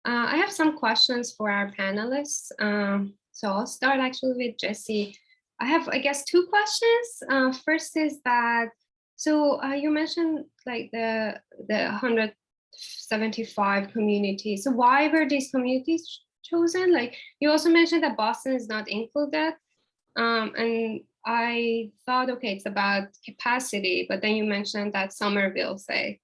I have some questions for our panelists. So I'll start actually with Jesse. I have, I guess, two questions. First is that, so you mentioned like the 175 communities. So why were these communities chosen? Like you also mentioned that Boston is not included. And I thought, okay, it's about capacity, but then you mentioned that Somerville, say,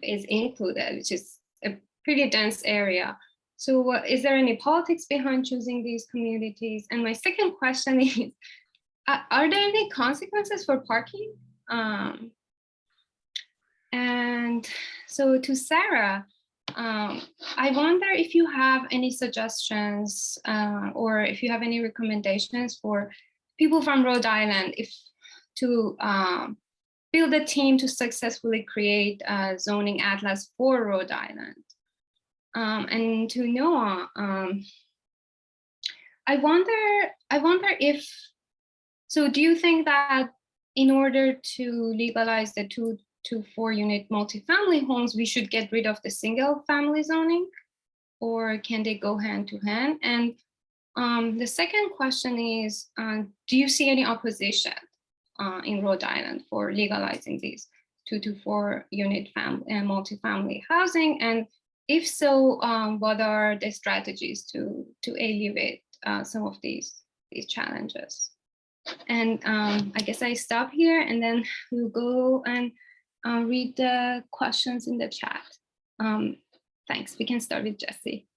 is included, which is a pretty dense area. So is there any politics behind choosing these communities? And my second question is, are there any consequences for parking? And so to Sara, I wonder if you have any suggestions or if you have any recommendations for people from Rhode Island if to build a team to successfully create a zoning atlas for Rhode Island. And to Noah, I wonder if, so do you think that in order to legalize the 2 to 4 unit multifamily homes, we should get rid of the single family zoning, or can they go hand to hand? And the second question is, do you see any opposition in Rhode Island for legalizing these 2 to 4 unit multifamily housing? And if so, what are the strategies to alleviate some of these challenges? And I guess I stop here and then we'll go and read the questions in the chat. Thanks. We can start with Jesse.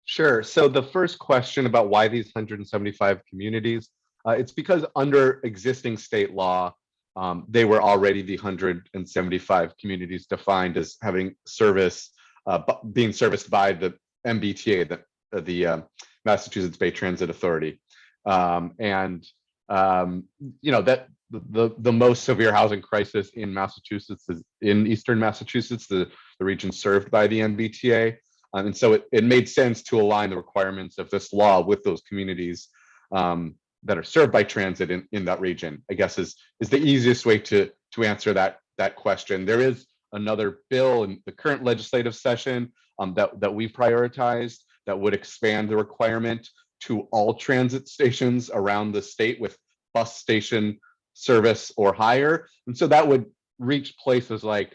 Sure. So the first question about why these 175 communities, it's because under existing state law, they were already the 175 communities defined as having service, being serviced by the MBTA, the Massachusetts Bay Transit Authority. You know, that the most severe housing crisis in Massachusetts is in Eastern Massachusetts, the region served by the MBTA. And so it made sense to align the requirements of this law with those communities that are served by transit in that region, I guess is the easiest way to answer that question. There is another bill in the current legislative session that we've prioritized that would expand the requirement to all transit stations around the state with bus station service or higher. And so that would reach places like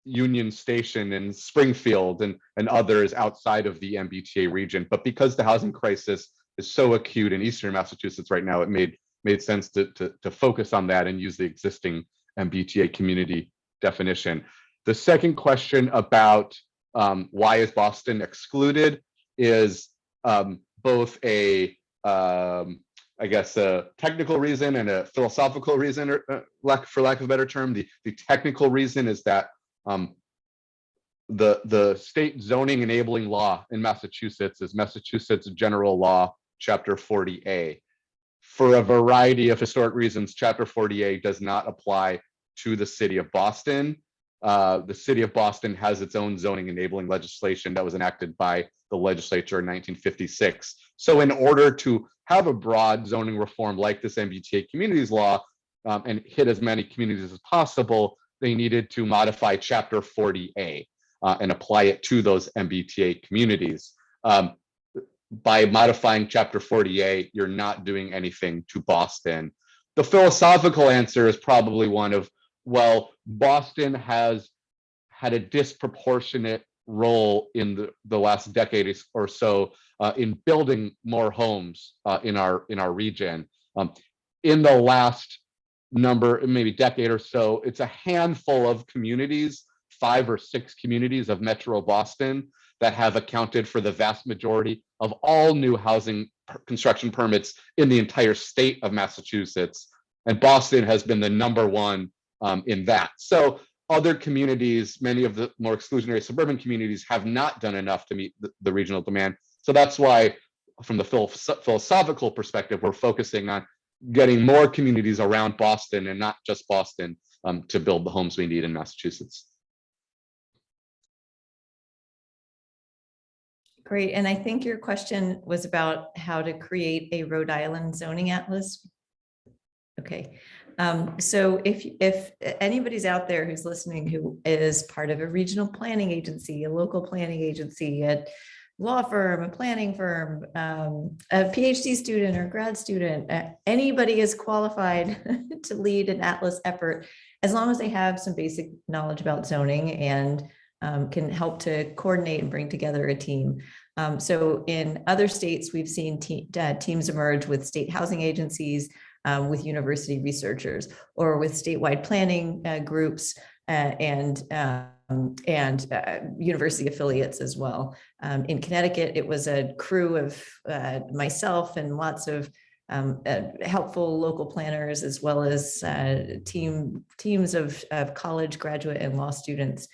Union Station and Springfield and others outside of the MBTA region. But because the housing crisis is so acute in Eastern Massachusetts right now, it made sense to focus on that and use the existing MBTA community definition. The second question about why is Boston excluded is both a I guess a technical reason and a philosophical reason, or for lack of a better term. The technical reason is that the state zoning enabling law in Massachusetts is Massachusetts General Law, Chapter 40A. For a variety of historic reasons, Chapter 40A does not apply to the city of Boston. The city of Boston has its own zoning enabling legislation that was enacted by the legislature in 1956. So in order to have a broad zoning reform like this MBTA communities law and hit as many communities as possible, they needed to modify Chapter 40A and apply it to those MBTA communities. By modifying Chapter 40A, you're not doing anything to Boston. The philosophical answer is probably one of, well, Boston has had a disproportionate role in the last decade or so in building more homes in our region. In the last maybe decade or so, it's a handful of communities, 5 or 6 communities of Metro Boston that have accounted for the vast majority of all new housing construction permits in the entire state of Massachusetts. And Boston has been the #1 in that. So other communities, many of the more exclusionary suburban communities, have not done enough to meet the regional demand. So that's why, from the philosophical perspective, we're focusing on getting more communities around Boston and not just Boston to build the homes we need in Massachusetts. Great, and I think your question was about how to create a Rhode Island zoning atlas. Okay, so if anybody's out there who's listening who is part of a regional planning agency, a local planning agency, law firm, a planning firm, a PhD student or grad student, anybody is qualified to lead an Atlas effort, as long as they have some basic knowledge about zoning and can help to coordinate and bring together a team. So in other states, we've seen teams emerge with state housing agencies, with university researchers, or with statewide planning groups and university affiliates as well. In Connecticut, it was a crew of myself and lots of helpful local planners, as well as teams of college, graduate, and law students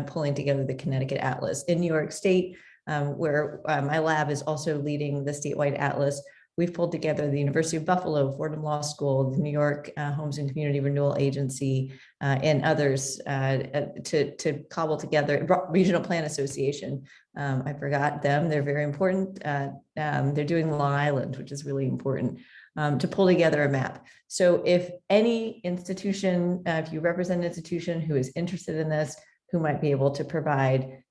pulling together the Connecticut Atlas. In New York State, where my lab is also leading the statewide Atlas, we've pulled together the University of Buffalo, Fordham Law School, the New York Homes and Community Renewal Agency, and others to cobble together. Regional Plan Association, I forgot them. They're very important. They're doing Long Island, which is really important, to pull together a map. So if any institution, if you represent an institution who is interested in this, who might be able to provide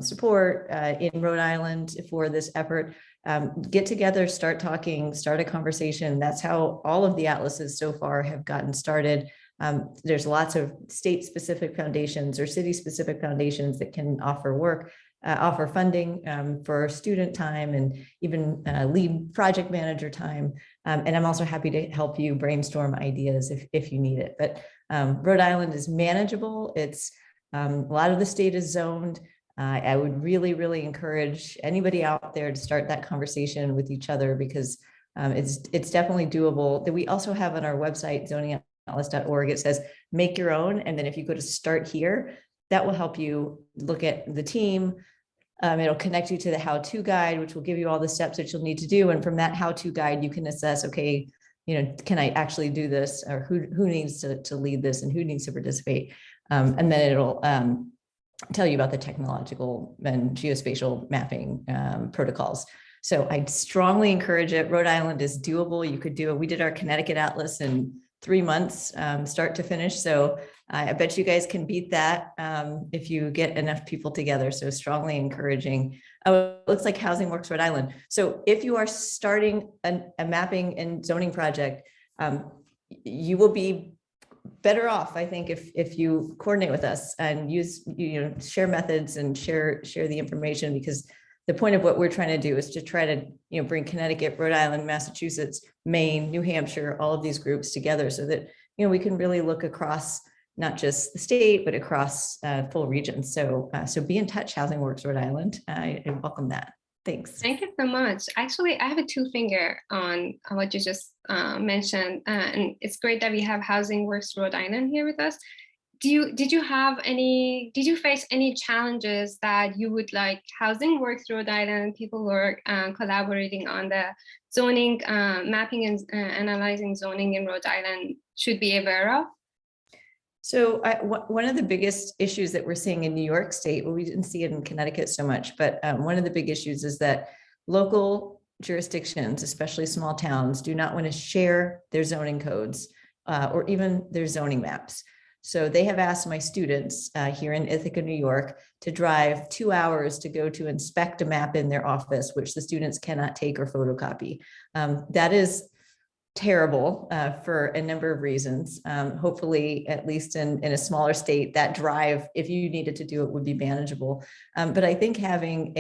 support in Rhode Island for this effort, get together, start talking, start a conversation. That's how all of the atlases so far have gotten started. There's lots of state-specific foundations or city-specific foundations that can offer work, offer funding for student time and even lead project manager time. And I'm also happy to help you brainstorm ideas if you need it. But Rhode Island is manageable. It's a lot of the state is zoned. I would really, really encourage anybody out there to start that conversation with each other, because it's definitely doable. That we also have on our website, zoningatlas.org, it says make your own. And then if you go to start here, that will help you look at the team. It'll connect you to the how-to guide, which will give you all the steps that you'll need to do. And from that how-to guide, you can assess, okay, can I actually do this, or who needs to lead this and who needs to participate? And then it'll tell you about the technological and geospatial mapping protocols. So I strongly encourage it. Rhode Island is doable. You could do it. We did our Connecticut Atlas in 3 months, start to finish. So I bet you guys can beat that if you get enough people together. So strongly encouraging. Oh, it looks like Housing Works Rhode Island. So if you are starting a mapping and zoning project, you will be better off, I think, if you coordinate with us and use, share methods and share the information, because the point of what we're trying to do is to try to, bring Connecticut, Rhode Island, Massachusetts, Maine, New Hampshire, all of these groups together so that, we can really look across not just the state, but across full regions. So be in touch, Housing Works Rhode Island. I welcome that. Thanks. Thank you so much. Actually, I have a two-finger on what you just mentioned, and it's great that we have Housing Works Rhode Island here with us. Did you face any challenges that you would like Housing Works Rhode Island, people who are collaborating on the zoning, mapping and analyzing zoning in Rhode Island should be aware of? So one of the biggest issues that we're seeing in New York State, well, we didn't see it in Connecticut so much, but one of the big issues is that local jurisdictions, especially small towns, do not want to share their zoning codes or even their zoning maps. So they have asked my students here in Ithaca, New York, to drive 2 hours to go to inspect a map in their office, which the students cannot take or photocopy. That is terrible for a number of reasons. Hopefully, at least in a smaller state, that drive, if you needed to do it, would be manageable. But I think having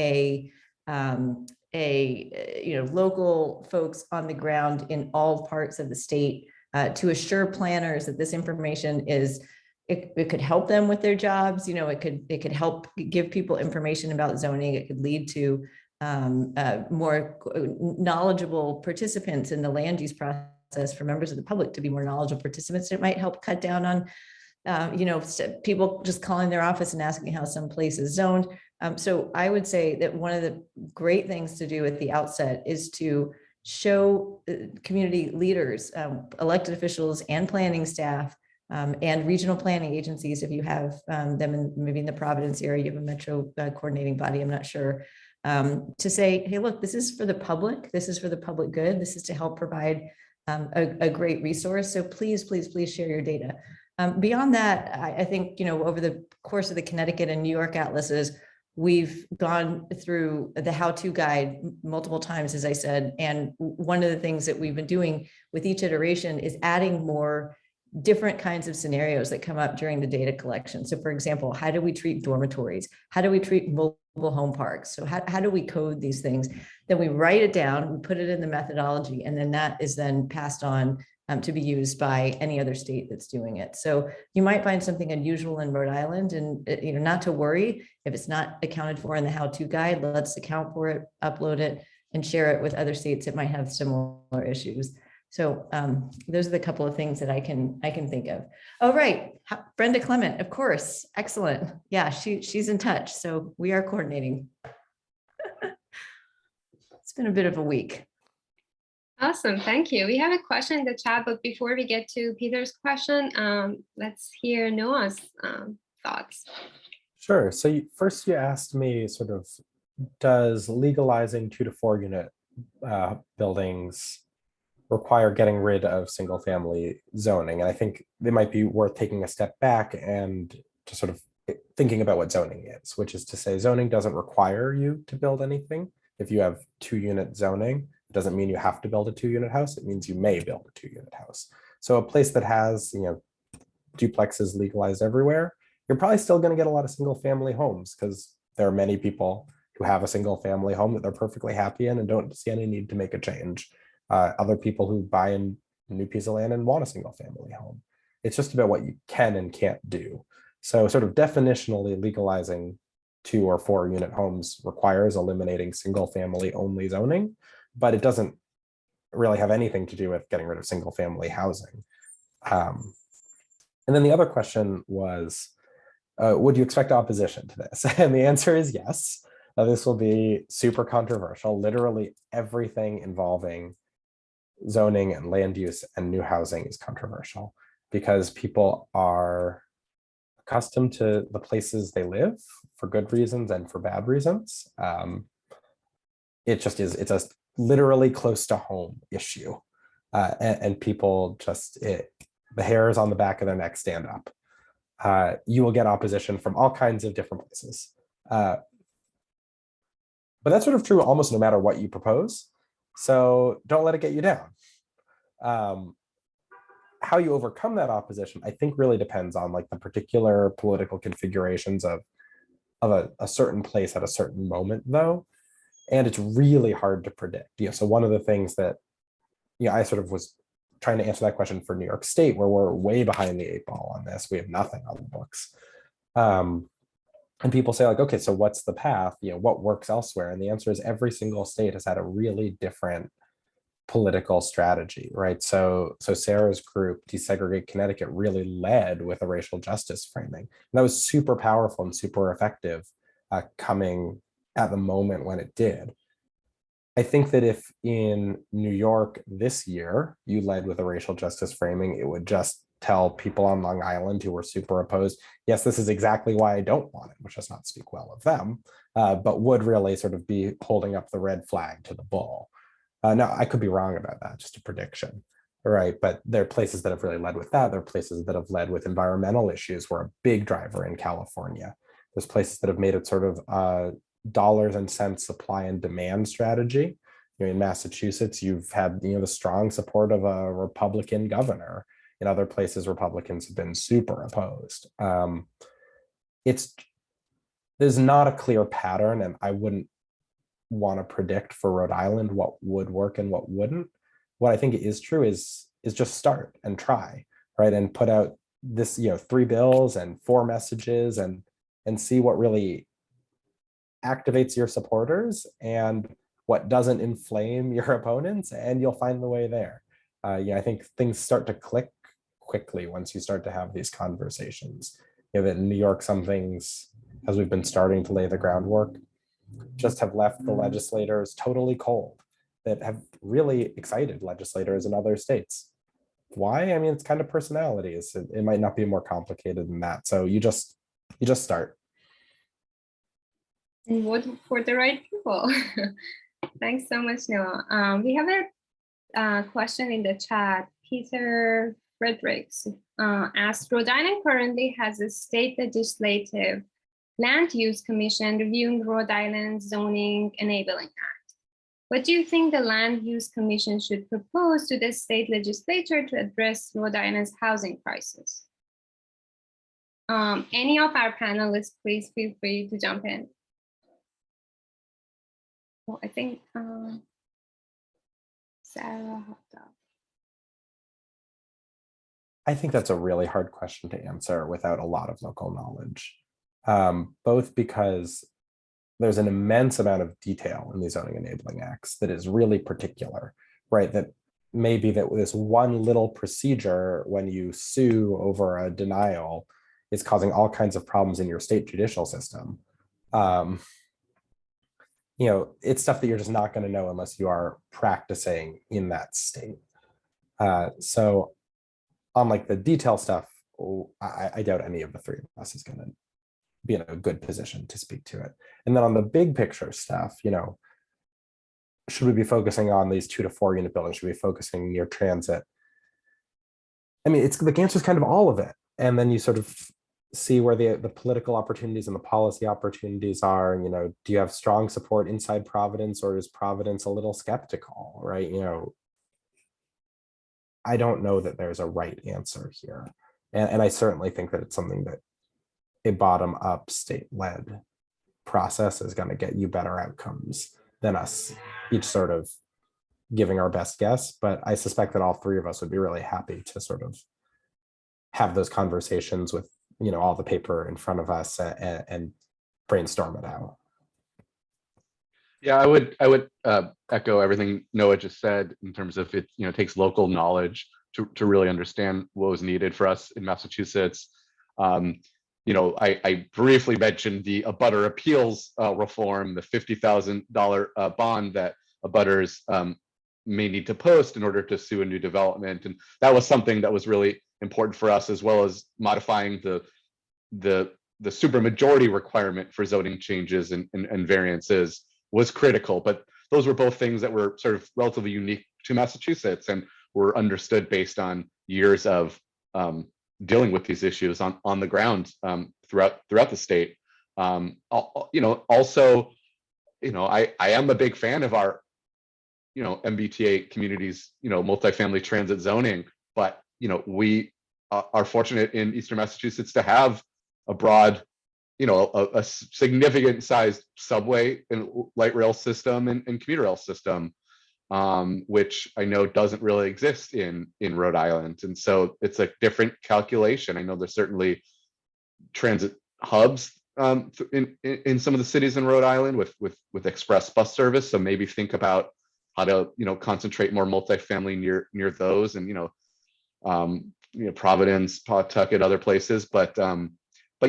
local folks on the ground in all parts of the state to assure planners that this information is, it could help them with their jobs. It could help give people information about zoning. It could lead to more knowledgeable participants in the land use process, for members of the public to be more knowledgeable participants. It might help cut down on, people just calling their office and asking how some place is zoned. So I would say that one of the great things to do at the outset is to show community leaders, elected officials and planning staff, and regional planning agencies, if you have them maybe in the Providence area, you have a metro coordinating body, I'm not sure, to say, hey, look, this is for the public. This is for the public good. This is to help provide a great resource. So please, please, please share your data. Beyond that, I think, over the course of the Connecticut and New York atlases, we've gone through the how-to guide multiple times, as I said, and one of the things that we've been doing with each iteration is adding more different kinds of scenarios that come up during the data collection. So for example, how do we treat dormitories? How do we treat mobile home parks? So how do we code these things? Then we write it down, we put it in the methodology, and then that is then passed on to be used by any other state that's doing it. So you might find something unusual in Rhode Island, and not to worry if it's not accounted for in the how-to guide. Let's account for it, upload it, and share it with other states that might have similar issues. So those are the couple of things that I can think of. Oh, right. Brenda Clement, of course. Excellent. Yeah, she's in touch. So we are coordinating. It's been a bit of a week. Awesome, thank you. We have a question in the chat, but before we get to Peter's question, let's hear Noah's thoughts. Sure. So first you asked me sort of, does legalizing 2 to 4 unit buildings require getting rid of single family zoning? And I think they might be worth taking a step back and just sort of thinking about what zoning is, which is to say zoning doesn't require you to build anything. If you have 2 unit zoning, it doesn't mean you have to build a 2 unit house. It means you may build a 2 unit house. So a place that has, duplexes legalized everywhere, you're probably still going to get a lot of single family homes because there are many people who have a single family home that they're perfectly happy in and don't see any need to make a change. Other people who buy a new piece of land and want a single family home. It's just about what you can and can't do. So sort of definitionally legalizing 2 or 4 unit homes requires eliminating single family only zoning, but it doesn't really have anything to do with getting rid of single family housing. And then the other question was, would you expect opposition to this? And the answer is yes. This will be super controversial. Literally everything involving zoning and land use and new housing is controversial because people are accustomed to the places they live for good reasons and for bad reasons. It just is, it's a literally close to home issue. And people just, the hairs on the back of their neck stand up. You will get opposition from all kinds of different places. But that's sort of true almost no matter what you propose. So don't let it get you down. How you overcome that opposition, I think really depends on like the particular political configurations of a certain place at a certain moment though. And it's really hard to predict. So one of the things that, I sort of was trying to answer that question for New York State, where we're way behind the 8 ball on this. We have nothing on the books. And people say like, okay, so what's the path? What works elsewhere? And the answer is every single state has had a really different political strategy, right? So Sara's group, DeSegregate Connecticut, really led with a racial justice framing. And that was super powerful and super effective coming at the moment when it did. I think that if in New York this year, you led with a racial justice framing, it would just tell people on Long Island who were super opposed, yes, this is exactly why I don't want it, which does not speak well of them, but would really sort of be holding up the red flag to the bull. Now, I could be wrong about that, just a prediction, right? But there are places that have really led with that. There are places that have led with environmental issues were a big driver in California. There's places that have made it sort of dollars and cents supply and demand strategy. In Massachusetts, you've had the strong support of a Republican governor. In other places, Republicans have been super opposed. There's not a clear pattern, and I wouldn't want to predict for Rhode Island what would work and what wouldn't. What I think is true is just start and try, right? And put out this 3 bills and 4 messages and see what really activates your supporters and what doesn't inflame your opponents, and you'll find the way there. I think things start to click quickly once you start to have these conversations. That in New York, some things, as we've been starting to lay the groundwork, just have left the legislators totally cold, that have really excited legislators in other states. Why? I mean, it's kind of personalities. It might not be more complicated than that. So you just start. And vote for the right people. Thanks so much, Noah. We have a question in the chat. Peter Fredericks asked, Rhode Island currently has a state legislative Land Use Commission reviewing Rhode Island Zoning Enabling Act. What do you think the Land Use Commission should propose to the state legislature to address Rhode Island's housing crisis? Any of our panelists, please feel free to jump in. Well, I think Sara hopped up. I think that's a really hard question to answer without a lot of local knowledge, both because there's an immense amount of detail in these zoning enabling acts that is really particular, right? That maybe that this one little procedure when you sue over a denial is causing all kinds of problems in your state judicial system. You know, it's stuff that you're just not going to know unless you are practicing in that state. So on like the detail stuff, I doubt any of the three of us is going to be in a good position to speak to it. And then on the big picture stuff, you know, should we be focusing on these 2 to 4 unit buildings? Should we be focusing near transit? I mean, it's the answer is kind of all of it. And then you sort of see where the political opportunities and the policy opportunities are. You know, do you have strong support inside Providence, or is Providence a little skeptical, right? You know, I don't know that there's a right answer here. And I certainly think that it's something that a bottom-up state-led process is going to get you better outcomes than us each sort of giving our best guess. But I suspect that all three of us would be really happy to sort of have those conversations with, you know, all the paper in front of us and brainstorm it out. Yeah, I would echo everything Noah just said in terms of it, you know, takes local knowledge to really understand what was needed for us in Massachusetts. You know, I briefly mentioned the abutter appeals reform, the $50,000 bond that abutters may need to post in order to sue a new development. And that was something that was really important for us, as well as modifying the supermajority requirement for zoning changes and variances was critical. But those were both things that were sort of relatively unique to Massachusetts and were understood based on years of dealing with these issues on the ground throughout the state. You know, also, you know, I am a big fan of our, you know, MBTA communities, you know, multifamily transit zoning, but, you know, we are fortunate in Eastern Massachusetts to have a broad, you know, a significant sized subway and light rail system and commuter rail system, which I know doesn't really exist in Rhode Island. And so it's a different calculation. I know there's certainly transit hubs in some of the cities in Rhode Island with express bus service. So maybe think about how to, you know, concentrate more multifamily near those, and, you know, Providence, Pawtucket, other places. But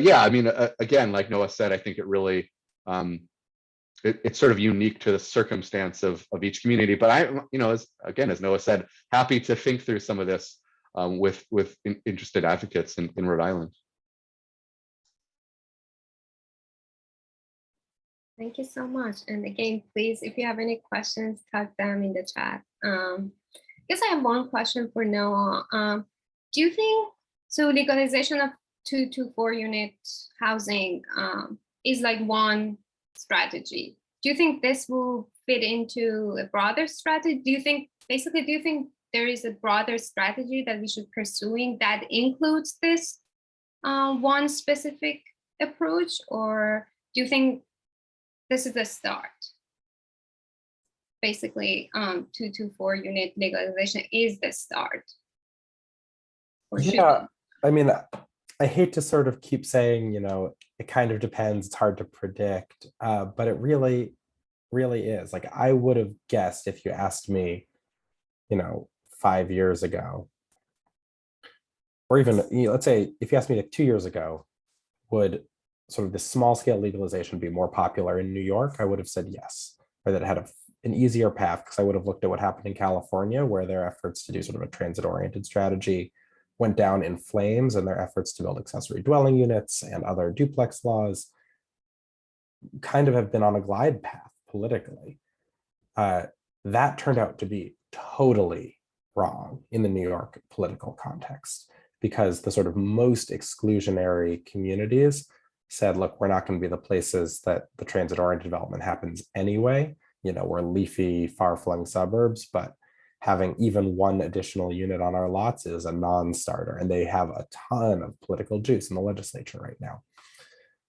yeah, I mean, again, like Noah said, I think it really it's sort of unique to the circumstance of each community. But I, you know, as Noah said, happy to think through some of this with interested advocates in Rhode Island. Thank you so much. And again, please, if you have any questions, type them in the chat. I guess I have one question for Noah. Do you think, so legalization of 2 to 4 unit housing is like one strategy? Do you think this will fit into a broader strategy? Do you think there is a broader strategy that we should pursuing that includes this one specific approach? Or do you think this is the start? Basically, 2 to 4 unit legalization is the start. Yeah, I mean, I hate to sort of keep saying, you know, it kind of depends, it's hard to predict, but it really is. Like, I would have guessed if you asked me, you know, 5 years ago, or even, you know, let's say if you asked me like 2 years ago, would sort of the small scale legalization be more popular in New York? I would have said yes, or that it had an easier path, because I would have looked at what happened in California, where their efforts to do sort of a transit oriented strategy went down in flames, and their efforts to build accessory dwelling units and other duplex laws kind of have been on a glide path politically. That turned out to be totally wrong in the New York political context, because the sort of most exclusionary communities said, look, we're not going to be the places that the transit-oriented development happens anyway. You know, we're leafy, far-flung suburbs, but having even one additional unit on our lots is a non-starter, and they have a ton of political juice in the legislature right now.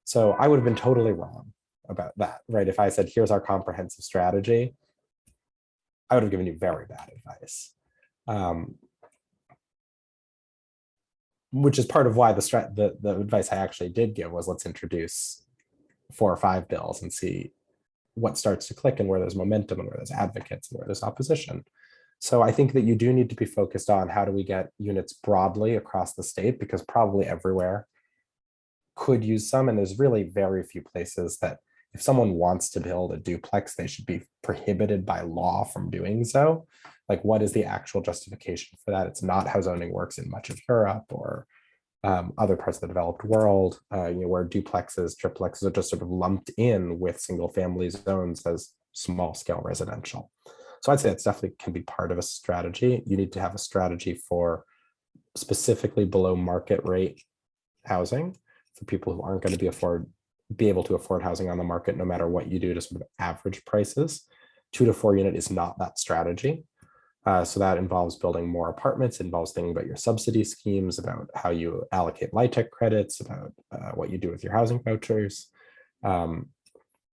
So I would have been totally wrong about that, right? If I said, here's our comprehensive strategy, I would have given you very bad advice. Which is part of why the advice I actually did give was, let's introduce 4 or 5 bills and see what starts to click and where there's momentum and where there's advocates and where there's opposition. So I think that you do need to be focused on how do we get units broadly across the state, because probably everywhere could use some, and there's really very few places that if someone wants to build a duplex, they should be prohibited by law from doing so. Like, what is the actual justification for that? It's not how zoning works in much of Europe or other parts of the developed world, where duplexes, triplexes are just sort of lumped in with single family zones as small scale residential. So I'd say it's definitely can be part of a strategy. You need to have a strategy for specifically below market rate housing for people who aren't going to be able to afford housing on the market, no matter what you do to sort of average prices. 2 to 4 unit is not that strategy. So that involves building more apartments, involves thinking about your subsidy schemes, about how you allocate LIHTC credits, about what you do with your housing vouchers. And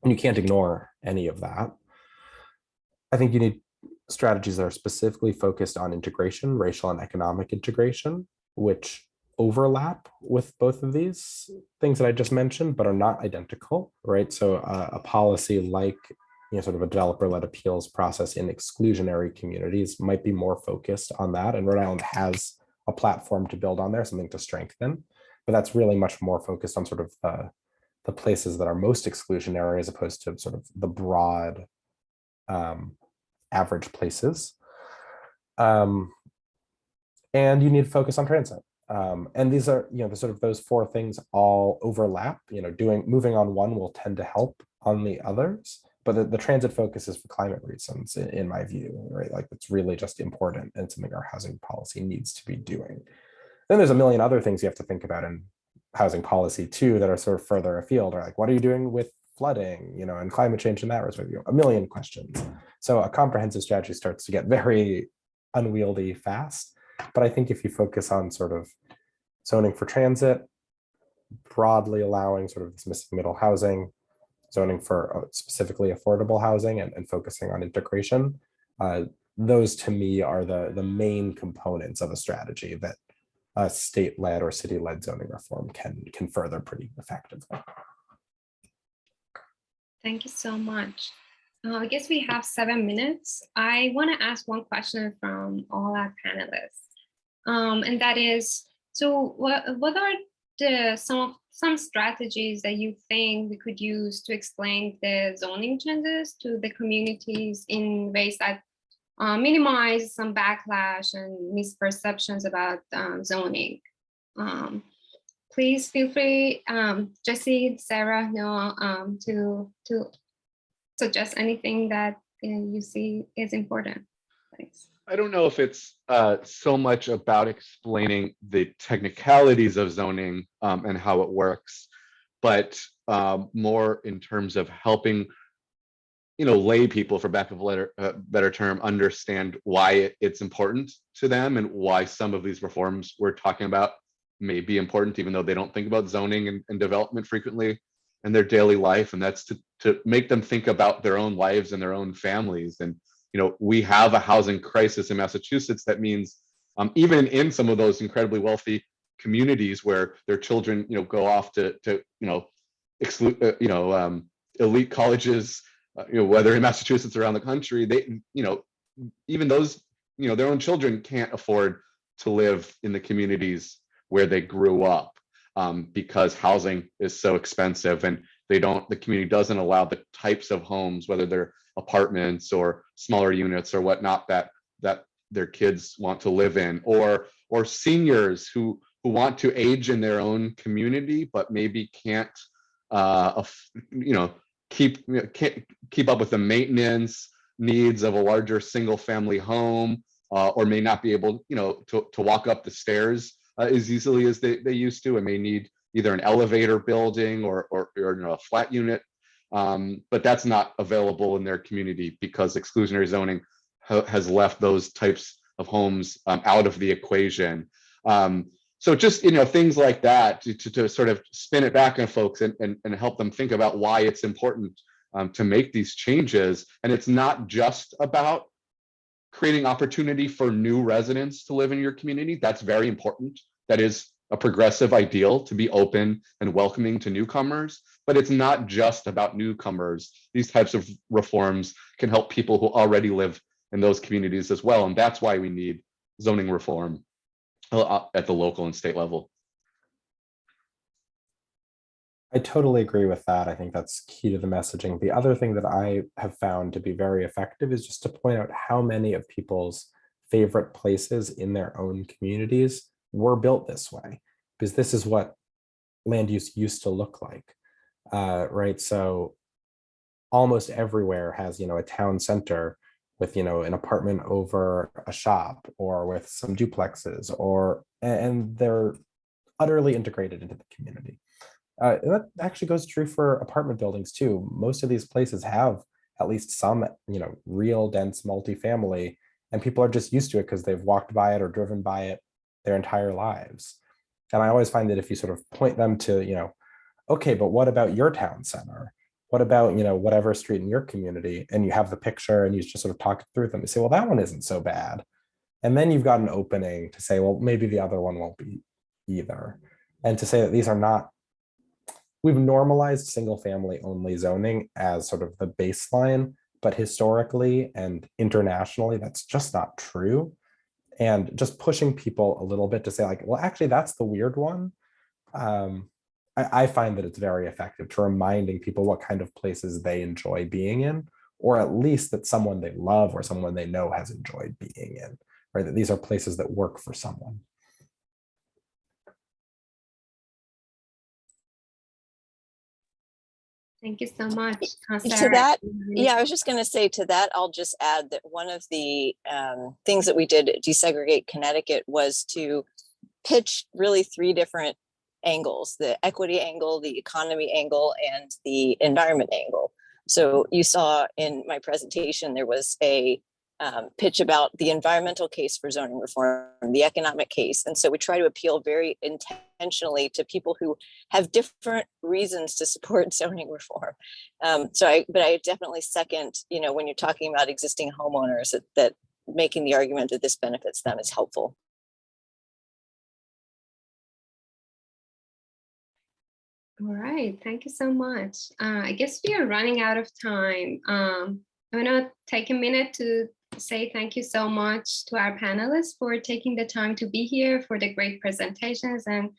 you can't ignore any of that. I think you need strategies that are specifically focused on integration, racial and economic integration, which overlap with both of these things that I just mentioned, but are not identical, right? So a policy like, sort of a developer-led appeals process in exclusionary communities might be more focused on that. And Rhode Island has a platform to build on there, something to strengthen, but that's really much more focused on sort of the places that are most exclusionary as opposed to sort of the broad average places. And you need to focus on transit. And these are, the sort of those 4 things all overlap, moving on one will tend to help on the others. But the transit focus is for climate reasons, in my view, right? Like, it's really just important and something our housing policy needs to be doing. Then there's a million other things you have to think about in housing policy too, that are sort of further afield, or like, what are you doing with flooding, and climate change in that respect? A million questions. So a comprehensive strategy starts to get very unwieldy fast. But I think if you focus on sort of zoning for transit, broadly allowing sort of this missing middle housing, zoning for specifically affordable housing, and focusing on integration, those to me are the main components of a strategy that a state-led or city-led zoning reform can further pretty effectively. Thank you so much. I guess we have 7 minutes. I want to ask one question from all our panelists, and that is, so what are some strategies that you think we could use to explain the zoning changes to the communities in ways that minimize some backlash and misperceptions about zoning? Please feel free, Jesse, Sarah, Noah, to suggest anything that you see is important. Thanks. I don't know if it's so much about explaining the technicalities of zoning and how it works, but more in terms of helping, lay people, for lack of a better term, understand why it's important to them and why some of these reforms we're talking about may be important, even though they don't think about zoning and development frequently in their daily life. And that's to make them think about their own lives and their own families. And we have a housing crisis in Massachusetts. That means even in some of those incredibly wealthy communities where their children, go off to elite colleges, whether in Massachusetts or around the country, they, even those, their own children can't afford to live in the communities where they grew up because housing is so expensive, and the community doesn't allow the types of homes, whether they're apartments or smaller units or whatnot, that their kids want to live in, or seniors who want to age in their own community but maybe can't keep up with the maintenance needs of a larger single family home, or may not be able to walk up the stairs as easily as they used to, and may need either an elevator building or you know, a flat unit. But that's not available in their community because exclusionary zoning has left those types of homes out of the equation. So just, you know, things like that to sort of spin it back on folks and help them think about why it's important to make these changes. And it's not just about creating opportunity for new residents to live in your community. That's very important. That is a progressive ideal, to be open and welcoming to newcomers, but it's not just about newcomers. These types of reforms can help people who already live in those communities as well. And that's why we need zoning reform at the local and state level. I totally agree with that. I think that's key to the messaging. The other thing that I have found to be very effective is just to point out how many of people's favorite places in their own communities were built this way, because this is what land use used to look like, right? So almost everywhere has, you know, a town center with, you know, an apartment over a shop or with some duplexes, and they're utterly integrated into the community. And that actually goes true for apartment buildings too. Most of these places have at least some, you know, real dense multifamily, and people are just used to it because they've walked by it or driven by it their entire lives. And I always find that if you sort of point them to, you know, okay, but what about your town center? What about, you know, whatever street in your community? And you have the picture and you just sort of talk through them. You say, well, that one isn't so bad. And then you've got an opening to say, well, maybe the other one won't be either. And to say that these are not, we've normalized single family only zoning as sort of the baseline, but historically and internationally, that's just not true. And just pushing people a little bit to say like, well, actually, that's the weird one. I find that it's very effective to reminding people what kind of places they enjoy being in, or at least that someone they love or someone they know has enjoyed being in, right? That these are places that work for someone. Thank you so much. To Sara. that, yeah, I was just going to say to that, I'll just add that one of the things that we did at DeSegregate Connecticut was to pitch really 3 different angles: the equity angle, the economy angle, and the environment angle. So you saw in my presentation, there was a pitch about the environmental case for zoning reform, the economic case. And so we try to appeal very intentionally to people who have different reasons to support zoning reform. But I definitely second, you know, when you're talking about existing homeowners, that making the argument that this benefits them is helpful. All right, thank you so much. I guess we are running out of time. I'm gonna take a minute to say thank you so much to our panelists for taking the time to be here, for the great presentations and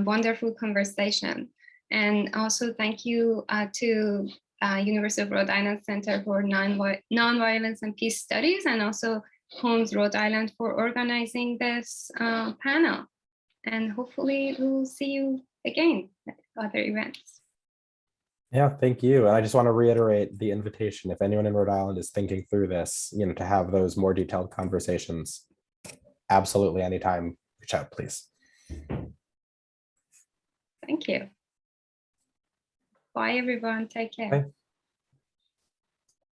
wonderful conversation. And also thank you to University of Rhode Island Center for Nonviolence and Peace Studies, and also Homes Rhode Island for organizing this panel. And hopefully we'll see you again at other events. Yeah, thank you. And I just want to reiterate the invitation. If anyone in Rhode Island is thinking through this, you know, to have those more detailed conversations, absolutely anytime, reach out, please. Thank you. Bye, everyone. Take care. Bye.